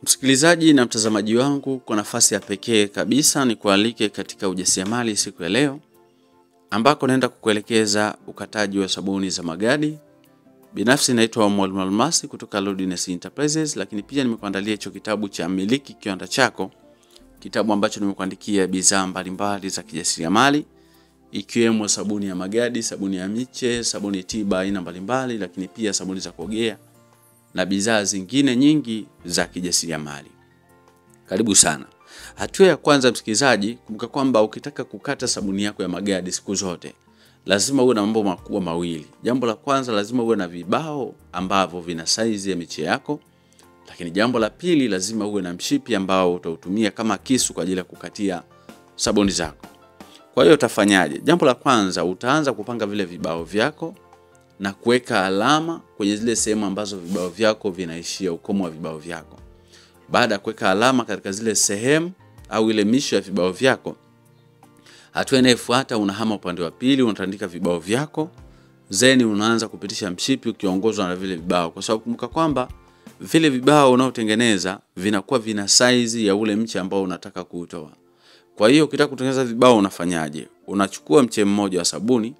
Msikilizaji na mtazamaji wangu, kwa nafasi ya pekee kabisa ni kualike katika ujasiriamali siku ya leo, ambako naenda kukuelekeza ukataji wa sabuni za magadi. Binafsi naitwa Mwalimu Almasi kutoka Lodness Enterprises, lakini pia nimekuandalia hicho kitabu cha Miliki Kiwanda Chako, kitabu ambacho nimekuandikia bidhaa mbalimbali za kijasiriamali, ikiwemo sabuni ya magadi, sabuni ya miche, sabuni tiba aina mbalimbali, lakini pia sabuni za kuogea na bidhaa zingine nyingi za kijasiriamali. Karibu sana. Hatua ya kwanza msikilizaji, kumbuka kwamba ukitaka kukata sabuni yako ya magadi siku zote, lazima uwe na mambo makubwa mawili. Jambo la kwanza, lazima uwe na vibao ambavyo vina size ya miche yako. Lakini jambo la pili, lazima uwe na mshipi ambao utautumia kama kisu kwa ajili ya kukatia sabuni zako. Kwa hiyo utafanyaje? Jambo la kwanza, utaanza kupanga vile vibao vyako na kuweka alama kwenye zile sehemu ambazo vibao vyako vinaishia, ukomo wa vibao vyako. Baada ya kuweka alama katika zile sehemu au ile misho ya vibao vyako, hatua inayofuata unahama upande wa pili, unatandika vibao vyako, zeni unaanza kupitisha mshipi ukiongozwa na vile vibao, kwa sababu kumbuka kwamba vile vibao unaotengeneza vinakuwa vina size ya ule mche ambao unataka kuutoa. Kwa hiyo ukitaka kutengeneza vibao unafanyaje? Unachukua mche mmoja wa sabuni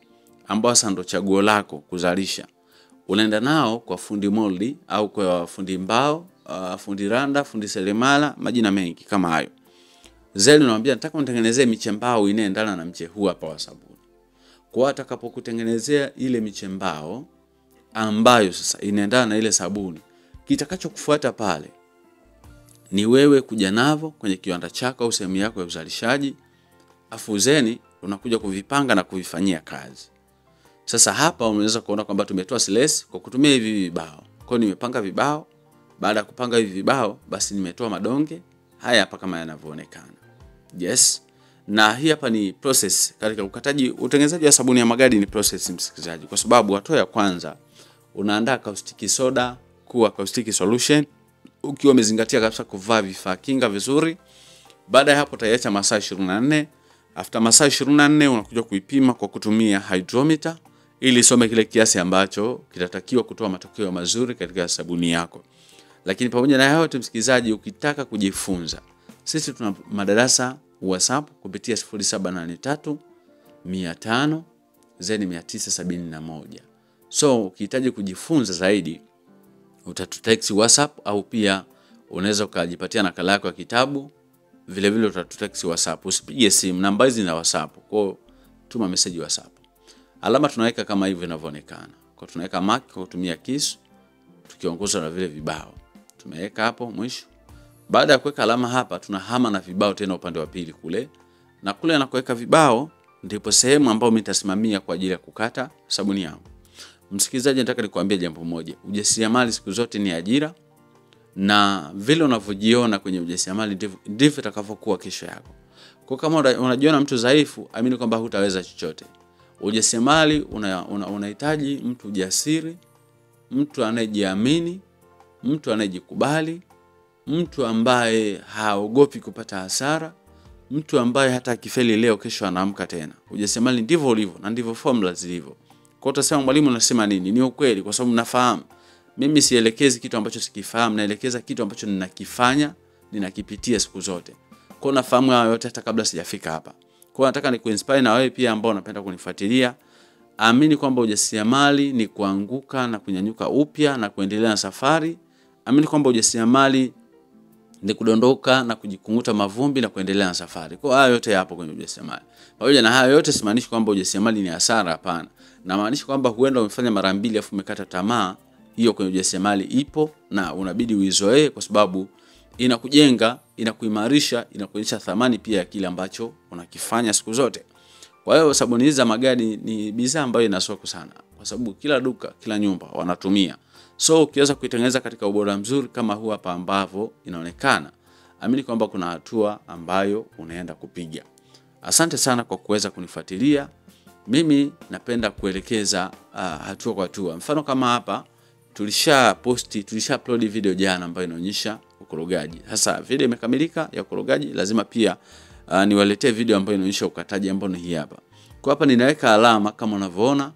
ambao sasa ndo chaguo lako kuzalisha. Unaenda nao kwa fundi moldi au kwa fundi mbao, fundi randa, fundi seremala, majina mengi kama hayo. Zeli unamwambia nataka unitengenezee miche mbao inaendana na mche huu hapa wa sabuni. Kwa atakapokutengenezea ile miche mbao ambayo sasa inaendana na ile sabuni, kitakachokufuata pale ni wewe kuja navo kwenye kiwanda chako au sehemu yako ya uzalishaji, afu zeni unakuja kuvipanga na kuvifanyia kazi. Sasa hapa unaweza kuona kwamba tumetoa silesi kwa kutumia hivi vibao. Kwa hiyo nimepanga vibao, baada ya kupanga hivi vibao, basi nimetoa madonge haya hapa kama yanavyoonekana. Yes. Na hii hapa ni process katika ukataji, utengenezaji wa sabuni ya magadi ni process msikilizaji, kwa sababu hatua ya kwanza unaandaa caustic soda kuwa caustic solution ukiwa umezingatia kabisa kuvaa vifaa kinga vizuri. Baada ya hapo utaiacha masaa 24. After masaa 24 unakuja kuipima kwa kutumia hydrometer ili isome kile kiasi ambacho kitatakiwa kutoa matokeo mazuri katika sabuni yako. Lakini pamoja na hayo msikilizaji, ukitaka kujifunza, sisi tuna madarasa WhatsApp kupitia 0783 500 971. So ukihitaji kujifunza zaidi utatutext WhatsApp, au pia unaweza ukajipatia nakala yako ya kitabu. Vile vile utatutext WhatsApp, usipige simu, namba hizi na WhatsApp. Kwa tuma message WhatsApp. Alama tunaweka kama hivi inavyoonekana. Kwa tunaweka mark kwa kutumia kisu tukiongozwa na vile vibao. Tumeweka hapo mwisho. Baada ya kuweka alama hapa, tunahama na vibao tena upande wa pili kule. Na kule anakoweka vibao ndipo sehemu ambayo mimi nitasimamia kwa ajili ya kukata sabuni yangu. Msikilizaji, nataka nikwambie jambo moja. Ujasiriamali siku zote ni ajira, na vile unavyojiona kwenye ujasiriamali ndivyo itakavyokuwa kesho yako. Kwa kama unajiona mtu dhaifu, amini kwamba hutaweza chochote. Ujasiriamali unahitaji mtu jasiri, mtu anayejiamini, mtu anayejikubali, mtu ambaye haogopi kupata hasara, mtu ambaye hata akifeli leo kesho anaamka tena. Ujasiriamali ndivyo ulivyo na ndivyo formula zilivyo. Kwa utasema mwalimu unasema nini? Ni ukweli, kwa sababu nafahamu. Mimi sielekezi kitu ambacho sikifahamu, naelekeza kitu ambacho ninakifanya, ninakipitia siku zote. Kwa nafahamu hayo yote hata kabla sijafika hapa. Kwa nataka nikuinspire na wewe pia ambao unapenda kunifuatilia. Amini kwamba ujasiriamali ni kuanguka na kunyanyuka upya na kuendelea na safari. Amini kwamba ujasiriamali ni kudondoka na kujikunguta mavumbi na kuendelea na safari. Kwa hayo yote yapo kwenye ujasiriamali. Pamoja na hayo yote simaanishi kwamba ujasiriamali ni hasara, hapana. Na maanisha kwamba huenda umefanya mara mbili afu umekata tamaa. Hiyo kwenye ujasiriamali ipo na unabidi uizoee, kwa sababu inakujenga, inakuimarisha, inakuonyesha thamani pia ya kile ambacho unakifanya siku zote. Kwa hiyo sabuni hizi za magadi ni bidhaa ambayo ina soko sana, kwa sababu kila duka, kila nyumba wanatumia. So ukiweza kuitengeneza katika ubora mzuri kama huu hapa ambavyo inaonekana, amini kwamba kuna hatua ambayo unaenda kupiga. Asante sana kwa kuweza kunifuatilia. Mimi napenda kuelekeza hatua kwa hatua. Mfano kama hapa tulisha upload video jana ambayo inaonyesha ukorogaji. Sasa video imekamilika ya ukorogaji, lazima pia niwaletee video ambayo inaonyesha ukataji ambao ni hii hapa. Kwa hapa ninaweka alama kama unavyoona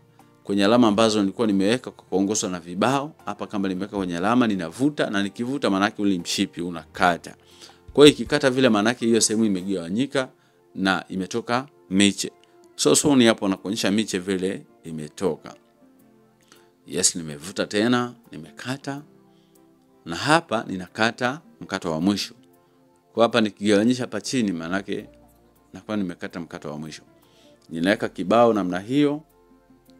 kwenye alama ambazo nilikuwa nimeweka kwa kuongozwa na vibao. Hapa kama nimeweka kwenye alama ninavuta, na nikivuta maana yake ule mshipi unakata. Kwa hiyo ikikata vile maana yake hiyo sehemu imegawanyika na imetoka miche. So ni hapo nakuonyesha miche vile imetoka. Yes, nimevuta tena, nimekata. Na hapa ninakata mkato wa mwisho. Kwa hapa nikigawanyisha hapa chini maana yake nakuwa nimekata mkato wa mwisho. Ninaweka kibao namna hiyo.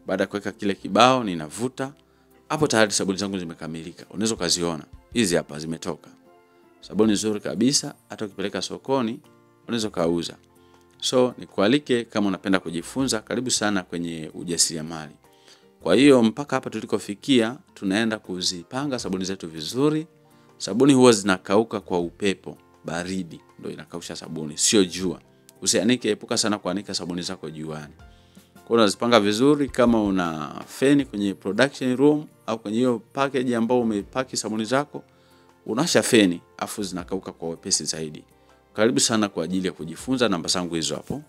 Baada ya kuweka kile kibao ninavuta. Hapo tayari sabuni zangu zimekamilika. Unaweza kuziona. Hizi hapa zimetoka. Sabuni nzuri kabisa, hata ukipeleka sokoni unaweza kauza. So nikualike kama unapenda kujifunza, karibu sana kwenye ujasiriamali. Kwa hiyo mpaka hapa tulikofikia tunaenda kuzipanga sabuni zetu vizuri. Sabuni huwa zinakauka kwa upepo, baridi ndio inakausha sabuni, sio jua. Usianike, epuka sana kuanika sabuni zako juani. Kwa hiyo unazipanga vizuri. Kama una feni kwenye production room au kwenye hiyo package ambao umepaki sabuni zako, unasha feni afu zinakauka kwa wepesi zaidi. Karibu sana kwa ajili ya kujifunza. Namba zangu hizo hapo.